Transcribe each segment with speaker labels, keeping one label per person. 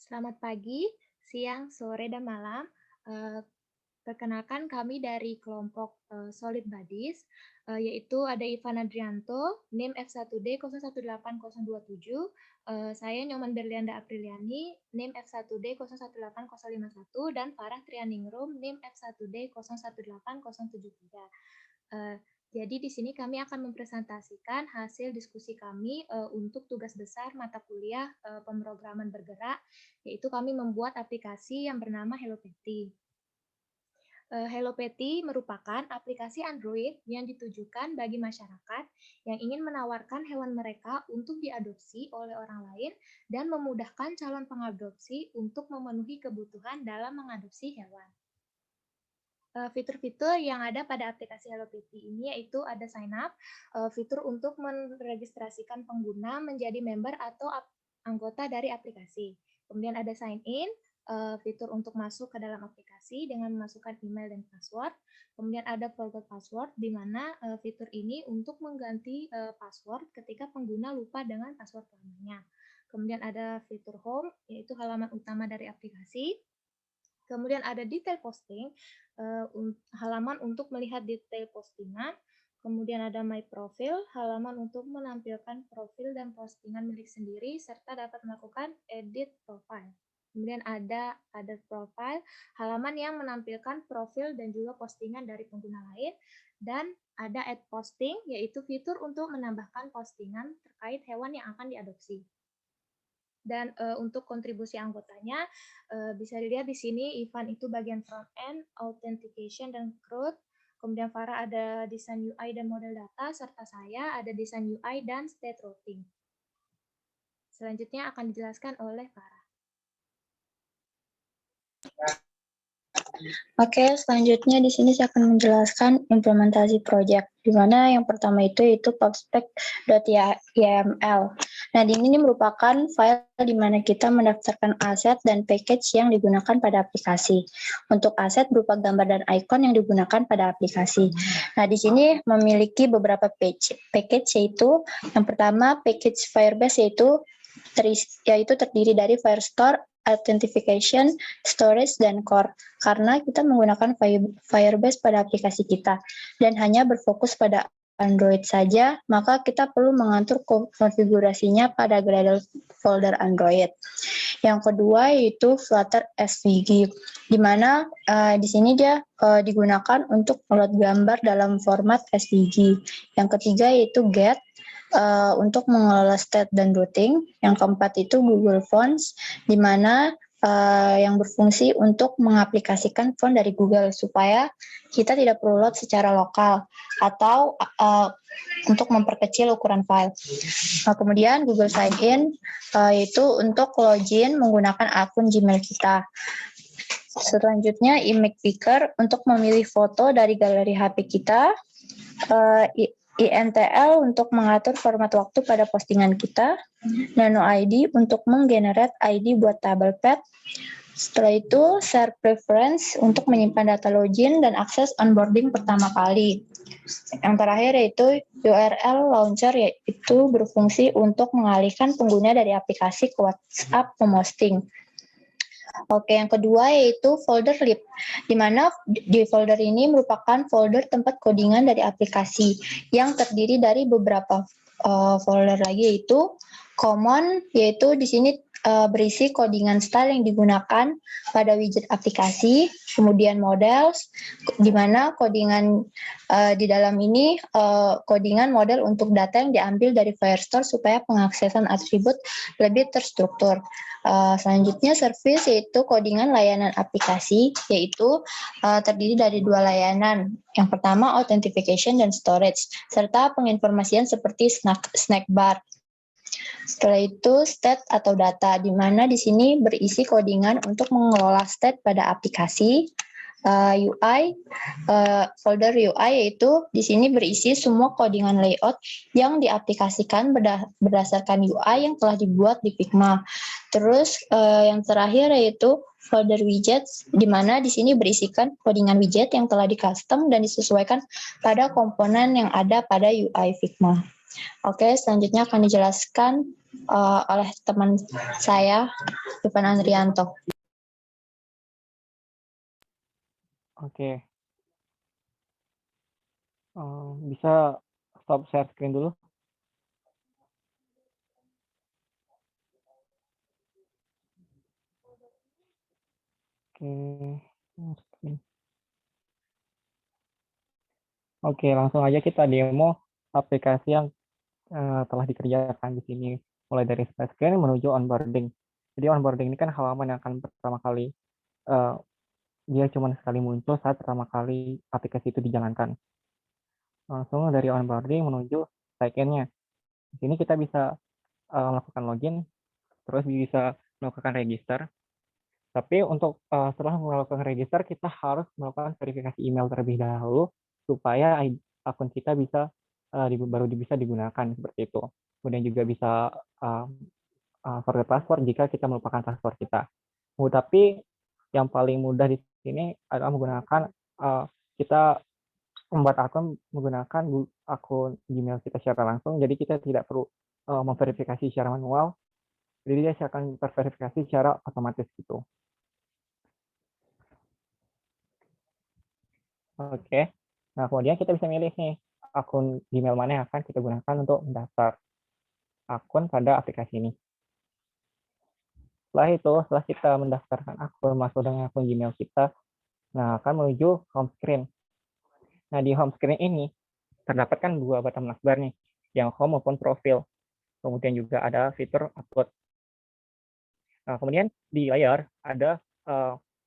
Speaker 1: Selamat pagi, siang, sore, dan malam. Eee, Perkenalkan kami dari kelompok, Solid Buddies, yaitu ada Ivan Adrianto, NIM F1D018027, saya Nyoman Berlianda Apriliani, NIM F1D018051, dan Farah Trianingrum, NIM F1D018073. Jadi di sini kami akan mempresentasikan hasil diskusi kami untuk tugas besar mata kuliah pemrograman bergerak, yaitu kami membuat aplikasi yang bernama Hello Petty. Hello Petty merupakan aplikasi Android yang ditujukan bagi masyarakat yang ingin menawarkan hewan mereka untuk diadopsi oleh orang lain dan memudahkan calon pengadopsi untuk memenuhi kebutuhan dalam mengadopsi hewan. Fitur-fitur yang ada pada aplikasi Hello Petty ini yaitu ada sign up, fitur untuk meregistrasikan pengguna menjadi member atau anggota dari aplikasi. Kemudian ada sign in, fitur untuk masuk ke dalam aplikasi dengan memasukkan email dan password. Kemudian ada forgot password, di mana fitur ini untuk mengganti password ketika pengguna lupa dengan password lamanya. Kemudian ada fitur home, yaitu halaman utama dari aplikasi. Kemudian ada detail posting, halaman untuk melihat detail postingan. Kemudian ada my profile, halaman untuk menampilkan profil dan postingan milik sendiri, serta dapat melakukan edit profile. Kemudian ada other profile, halaman yang menampilkan profil dan juga postingan dari pengguna lain. Dan ada add posting, yaitu fitur untuk menambahkan postingan terkait hewan yang akan diadopsi. Dan untuk kontribusi anggotanya bisa dilihat di sini Ivan itu bagian front end, authentication dan CRUD. Kemudian Farah ada desain UI dan model data, serta saya ada desain UI dan state routing. Selanjutnya akan dijelaskan oleh Farah.
Speaker 2: Oke, selanjutnya di sini saya akan menjelaskan implementasi project, di mana yang pertama yaitu pubspec.yml. Nah, ini merupakan file di mana kita mendaftarkan aset dan package yang digunakan pada aplikasi. Untuk aset berupa gambar dan icon yang digunakan pada aplikasi. Nah, di sini memiliki beberapa package yaitu yang pertama package Firebase yaitu terdiri dari Firestore, Authentication, Storage, dan Core. Karena kita menggunakan Firebase pada aplikasi kita dan hanya berfokus pada Android saja, maka kita perlu mengatur konfigurasinya pada Gradle folder Android. Yang kedua yaitu Flutter SVG, di mana di sini dia digunakan untuk upload gambar dalam format SVG. Yang ketiga yaitu Get, untuk mengelola state dan routing. Yang keempat itu Google Fonts, di mana yang berfungsi untuk mengaplikasikan font dari Google supaya kita tidak perlu load secara lokal atau untuk memperkecil ukuran file. Kemudian Google Sign In yaitu untuk login menggunakan akun Gmail kita. Selanjutnya Image Picker untuk memilih foto dari galeri HP kita. INTL untuk mengatur format waktu pada postingan kita, Nano ID untuk menggenerate ID buat tabel pad. Setelah itu, Share Preference untuk menyimpan data login dan akses onboarding pertama kali. Yang terakhir yaitu URL Launcher, yaitu berfungsi untuk mengalihkan pengguna dari aplikasi ke WhatsApp memosting. Oke, yang kedua yaitu folder lib, di mana di folder ini merupakan folder tempat codingan dari aplikasi yang terdiri dari beberapa folder lagi yaitu common, yaitu di sini berisi codingan style yang digunakan pada widget aplikasi, kemudian models, di mana codingan di dalam ini codingan model untuk data yang diambil dari Firestore supaya pengaksesan atribut lebih terstruktur. Selanjutnya service yaitu codingan layanan aplikasi, yaitu terdiri dari dua layanan. Yang pertama authentication dan storage, serta penginformasian seperti snack bar. Setelah itu state atau data, di mana di sini berisi codingan untuk mengelola state pada aplikasi. UI, folder UI yaitu di sini berisi semua codingan layout yang diaplikasikan berdasarkan UI yang telah dibuat di Figma. Terus yang terakhir yaitu folder widgets, di mana di sini berisikan codingan widget yang telah di-custom dan disesuaikan pada komponen yang ada pada UI Figma. Oke, selanjutnya akan dijelaskan oleh teman saya, Ivan Andrianto.
Speaker 3: Oke, bisa stop share screen dulu. Oke, Oke, langsung aja kita demo aplikasi yang telah dikerjakan di sini, mulai dari start screen menuju onboarding. Jadi onboarding ini kan halaman yang akan pertama kali dia cuma sekali muncul saat pertama kali aplikasi itu dijalankan. Langsung dari onboarding menuju sign-in-nya. Di sini kita bisa melakukan login, terus bisa melakukan register. Tapi untuk setelah melakukan register, kita harus melakukan verifikasi email terlebih dahulu supaya akun kita bisa baru bisa digunakan seperti itu. Kemudian juga bisa forget password jika kita melupakan password kita. Tapi yang paling mudah di sini adalah menggunakan kita membuat akun menggunakan akun Gmail kita secara langsung. Jadi kita tidak perlu memverifikasi secara manual. Jadi dia akan terverifikasi secara otomatis gitu. Oke. Nah, kemudian kita bisa milih nih akun Gmail mana yang akan kita gunakan untuk mendaftar akun pada aplikasi ini. Setelah itu, setelah kita mendaftarkan akun masuk dengan akun Gmail kita, nah akan menuju home screen. Nah, di home screen ini terdapat kan dua button taskbar nih, yang home maupun profil. Kemudian juga ada fitur upload. Nah, kemudian di layar ada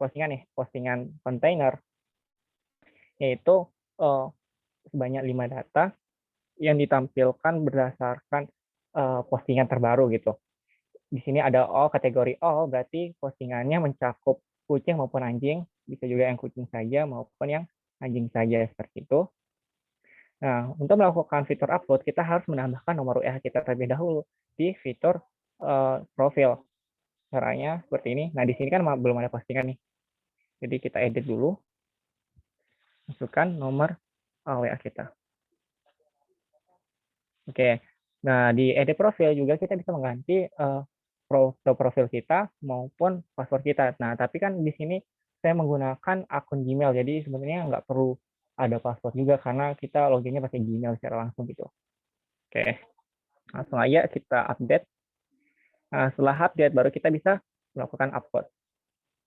Speaker 3: postingan nih, postingan kontainer, yaitu sebanyak 5 data yang ditampilkan berdasarkan postingan terbaru gitu. Di sini ada all, kategori all, berarti postingannya mencakup kucing maupun anjing, bisa juga yang kucing saja maupun yang anjing saja seperti itu. Nah, untuk melakukan fitur upload, kita harus menambahkan nomor WA kita terlebih dahulu di fitur profil. Caranya seperti ini. Nah, di sini kan belum ada postingan nih. Jadi kita edit dulu, masukkan nomor WA kita. Oke, nah di edit profil juga kita bisa mengganti profil kita maupun password kita. Nah, tapi kan di sini saya menggunakan akun Gmail, jadi sebenarnya nggak perlu ada password juga karena kita loginnya pakai Gmail secara langsung gitu. Oke, langsung aja kita update. Nah, setelah update baru kita bisa melakukan upload.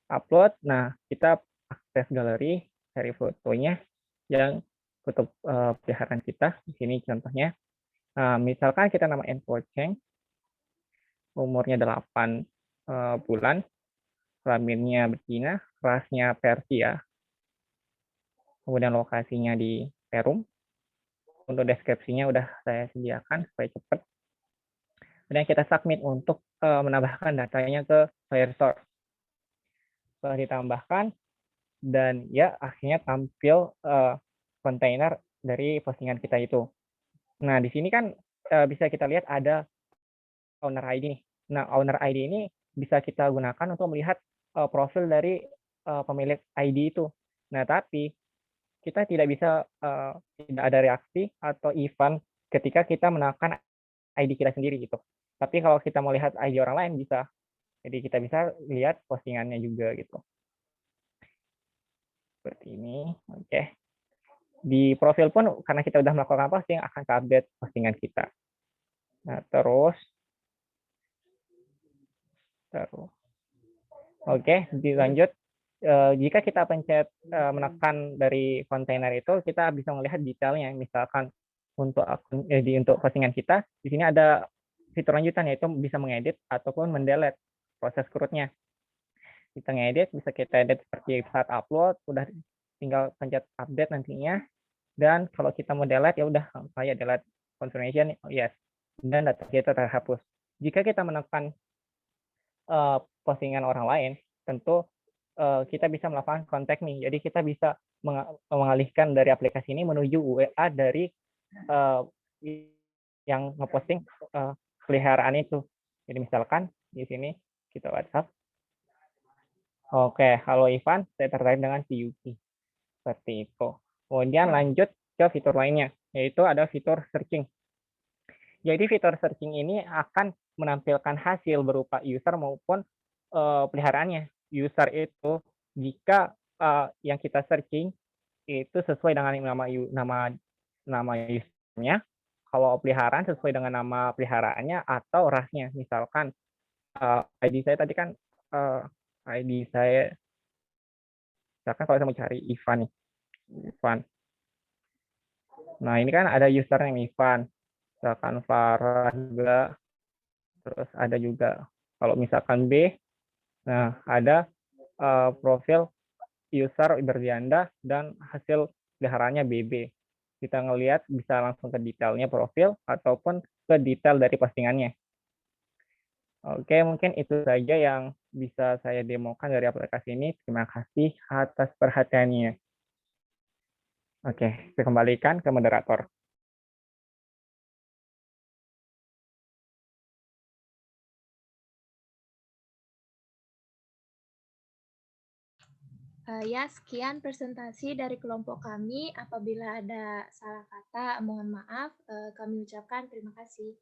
Speaker 3: Upload, nah kita akses galeri, cari fotonya yang foto peliharaan kita. Di sini contohnya. Nah, misalkan kita nama Enforceng, umurnya 8 bulan, kelaminnya betina, rasnya Persia, kemudian lokasinya di Perum. Untuk deskripsinya udah saya sediakan supaya cepat. Kemudian kita submit untuk menambahkan datanya ke Firestore. Setelah ditambahkan, dan ya akhirnya tampil kontainer dari postingan kita itu. Nah, di sini kan bisa kita lihat ada owner ID nih. Nah, owner ID ini bisa kita gunakan untuk melihat profil dari pemilik ID itu. Nah, tapi kita tidak bisa tidak ada reaksi atau event ketika kita menekan ID kita sendiri gitu. Tapi kalau kita mau lihat ID orang lain bisa. Jadi kita bisa lihat postingannya juga gitu. Seperti ini. Oke. Di profil pun karena kita udah melakukan posting akan update postingan kita. Nah, terus Oke, dilanjut. Jika kita pencet menekan dari kontainer itu, kita bisa melihat detailnya. Misalkan untuk untuk postingan kita, di sini ada fitur lanjutan yaitu bisa mengedit ataupun mendelete proses root-nya. Kita ngedit, bisa kita edit seperti saat upload, udah tinggal pencet update nantinya. Dan kalau kita mau delete, ya udah saya delete confirmation, yes. Dan data kita terhapus. Jika kita menekan postingan orang lain, tentu kita bisa melakukan contact me. Jadi kita bisa mengalihkan dari aplikasi ini menuju WA dari yang ngeposting peliharaan itu. Jadi misalkan di sini kita WhatsApp. Oke, halo Ivan, saya tertarik dengan si Yuki. Seperti itu. Kemudian lanjut ke fitur lainnya, yaitu ada fitur searching. Jadi fitur searching ini akan menampilkan hasil berupa user maupun peliharaannya. User itu jika yang kita searching itu sesuai dengan nama usernya. Kalau peliharaan sesuai dengan nama peliharaannya atau rasnya. Misalkan ID saya tadi kan ID saya, misalkan kalau saya mau cari Ivan nih, Ivan. Nah ini kan ada username Ivan, misalkan Farah juga, terus ada juga kalau misalkan B, nah ada profil user berjanda dan hasil peliharaannya BB. Kita ngelihat bisa langsung ke detailnya profil ataupun ke detail dari postingannya. Oke, mungkin itu saja yang bisa saya demokan dari aplikasi ini. Terima kasih atas perhatiannya. Oke, saya kembalikan ke moderator.
Speaker 1: Ya, sekian presentasi dari kelompok kami. Apabila ada salah kata, mohon maaf. Kami ucapkan terima kasih.